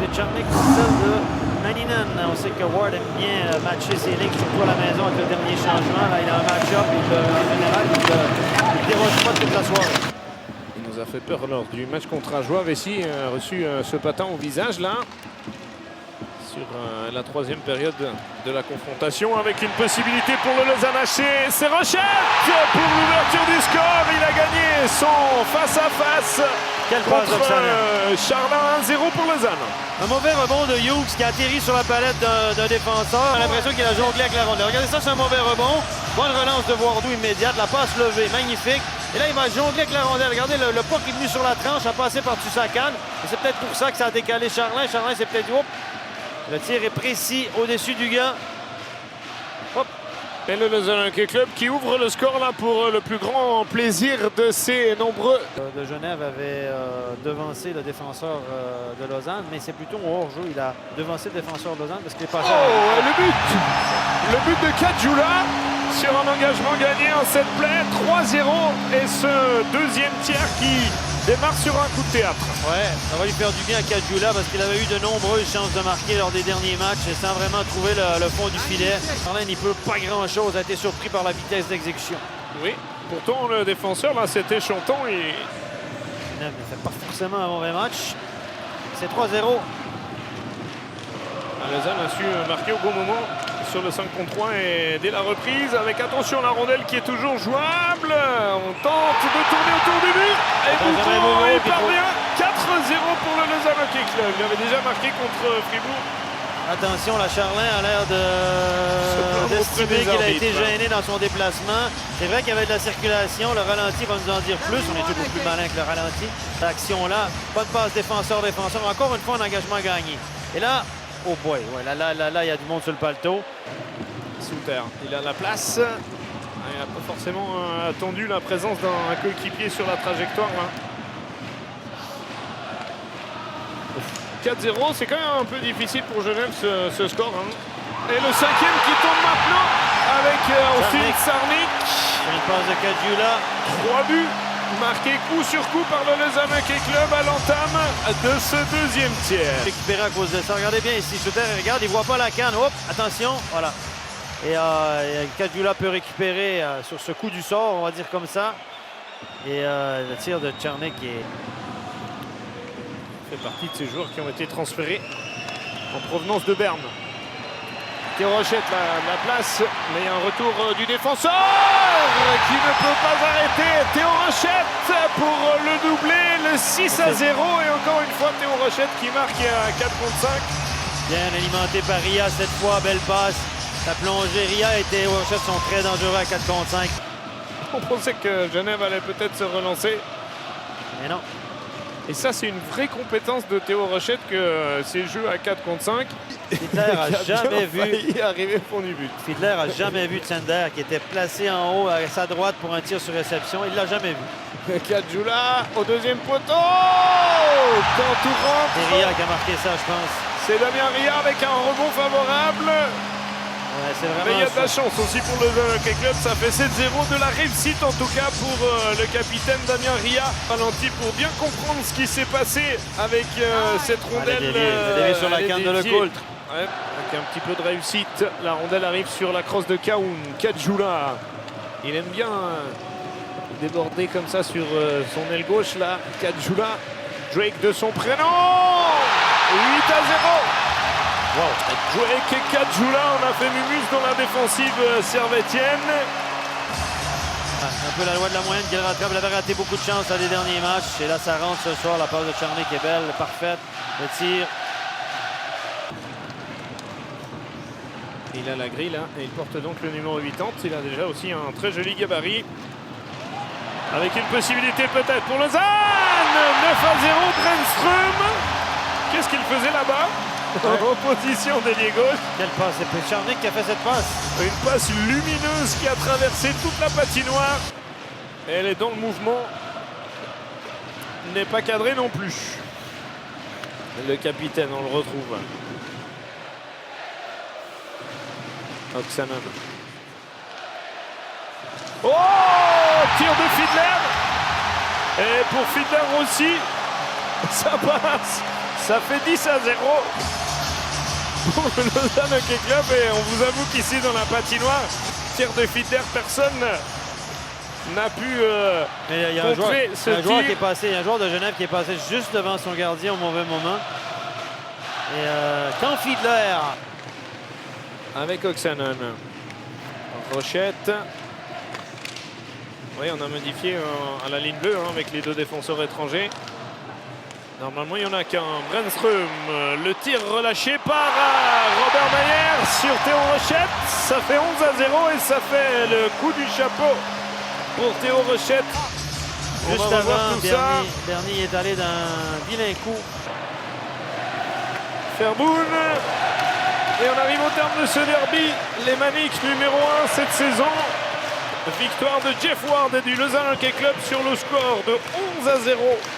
de Charnick, celle de Maninen. On sait que Ward aime bien matcher ses lignes, surtout à la maison avec le dernier changement. Là, il a un match-up et en général, il ne déroge pas toute la soirée. Il nous a fait peur lors du match contre Ajoie. Vessi a reçu ce patin au visage là. Sur la troisième période de la confrontation avec une possibilité pour le Lausanne HC. C'est Rochette pour l'ouverture du score. Il a gagné son face-à-face contre Charlin. 1-0 pour Lausanne. Un mauvais rebond de Hughes qui a atterri sur la palette d'un défenseur. On a l'impression qu'il a jonglé avec la rondelle. Regardez ça, c'est un mauvais rebond. Bonne relance de Wardou immédiate. La passe levée, magnifique. Et là, il va jongler avec la rondelle. Regardez, le puck est venu sur la tranche, a passé par-dessus sa canne. Et c'est peut-être pour ça que ça a décalé Charlin. Charlin, c'est peut-être... Le tir est précis au-dessus du gars. Hop. Et le Lausanne Hockey Club qui ouvre le score là pour le plus grand plaisir de ses nombreux. De Genève avait devancé le défenseur de Lausanne, mais c'est plutôt au hors-jeu. Il a devancé le défenseur de Lausanne parce qu'il est passé. Oh, le but de Kadjoula sur un engagement gagné en set play. 3-0 et ce deuxième tiers qui démarre sur un coup de théâtre. Ouais, ça va lui faire du bien à Kadjoula parce qu'il avait eu de nombreuses chances de marquer lors des derniers matchs et sans vraiment trouver le fond du filet. Marlin n'y peut pas grand-chose, a été surpris par la vitesse d'exécution. Oui, pourtant le défenseur là c'était chantant et... Il ne fait pas forcément un mauvais match. C'est 3-0. Lausanne a su marquer au bon moment sur le 5 contre 3 et dès la reprise avec attention la rondelle qui est toujours jouable. On tente de tourner autour du but et Bouton il parvient. 4-0 pour le Lausanne Hockey Club. Il avait déjà marqué contre Fribourg. Attention, la Charlin a l'air d'estimer qu'il a été gêné dans son déplacement. C'est vrai qu'il y avait de la circulation. Le ralenti va nous en dire plus. On est toujours plus malin que le ralenti. L'action-là, bonne passe défenseur-défenseur. Encore une fois, un engagement gagné. Et là, oh boy, ouais, là, il y a du monde sur le paletot. Souter, il a la place. Il n'a pas forcément attendu la présence d'un coéquipier sur la trajectoire. Là. 4-0, c'est quand même un peu difficile pour Genève ce score. Hein. Et le cinquième qui tombe maintenant avec Austin Czarnik. Une passe de Kadjoula. 3 buts marqués coup sur coup par le Lausanne Hockey Club à l'entame de ce deuxième tiers. Récupéré à cause de ça. Regardez bien ici, Souter, regarde, il ne voit pas la canne. Hop, attention, voilà. Et Kadjoula peut récupérer sur ce coup du sort, on va dire comme ça. Et le tir de Czarnik fait partie de ces joueurs qui ont été transférés en provenance de Berne. Théo Rochette la place, mais il y a un retour du défenseur qui ne peut pas arrêter. Théo Rochette pour le doublé, le 6-0 et encore une fois Théo Rochette qui marque à 4 contre 5. Bien alimenté par Ria cette fois, belle passe. La plongée, Ria et Théo Rochette sont très dangereux à 4 contre 5. On pensait que Genève allait peut-être se relancer. Mais non. Et ça, c'est une vraie compétence de Théo Rochette que ces jeux à 4 contre 5. Fiedler a jamais vu arriver au fond du but. Fiedler a jamais vu Tsender qui était placé en haut à sa droite pour un tir sur réception. Il l'a jamais vu. Kadjoula au deuxième poteau. Quand tout rentre. C'est Ria qui a marqué ça, je pense. C'est Damien Ria avec un rebond favorable. Ouais, mais il y a de la chance aussi pour le Lausanne Hockey Club. Ça fait 7-0, de la réussite en tout cas pour le capitaine Damien Ria. Ralenti pour bien comprendre ce qui s'est passé avec cette rondelle. Sur la canne de Lecoultre. Ouais, avec un petit peu de réussite. La rondelle arrive sur la crosse de Kaoun. Kadjoula. Il aime bien déborder comme ça sur son aile gauche là. Kadjoula. Drake de son prénom. 8-0. Wow. Drake et Kadjoula, on a fait mumus dans la défensive servétienne. Un peu la loi de la moyenne qui le rattrape. Il avait raté beaucoup de chances à des derniers matchs. Et là, ça rentre ce soir. La passe de Czarnik est belle, parfaite. Le tir. Il a la grille là et il porte donc le numéro 80. Il a déjà aussi un très joli gabarit. Avec une possibilité peut-être pour Lausanne. 9-0, Brännström. Qu'est-ce qu'il faisait là-bas? En position d'ailier gauche. Quelle passe? C'est Czarnik qui a fait cette passe. Une passe lumineuse qui a traversé toute la patinoire. Et elle est dans le mouvement. N'est pas cadré non plus. Le capitaine, on le retrouve. Oksanen. Oh! Tir de Fiedler. Et pour Fiedler aussi, ça passe Ça fait 10-0 pour le Lausanne Hockey Club. Et on vous avoue qu'ici dans la patinoire, tir de Fiedler, personne n'a pu Il y a un joueur, contrer ce un joueur tir. qui est passé, il y a un joueur de Genève qui est passé juste devant son gardien au mauvais moment. Et quand Fiedler Avec Oksanen. Rochette. Oui, on a modifié à la ligne bleue avec les deux défenseurs étrangers. Normalement, il n'y en a qu'un. Brenström, le tir relâché par Robert Mayer sur Théo Rochette. Ça fait 11-0 et ça fait le coup du chapeau pour Théo Rochette. Juste On va revoir avant, tout ça. Bernier est allé d'un vilain coup. Fairboon. Et on arrive au terme de ce derby. Les Manics numéro 1 cette saison. Victoire de Jeff Ward et du Lausanne Hockey Club sur le score de 11-0.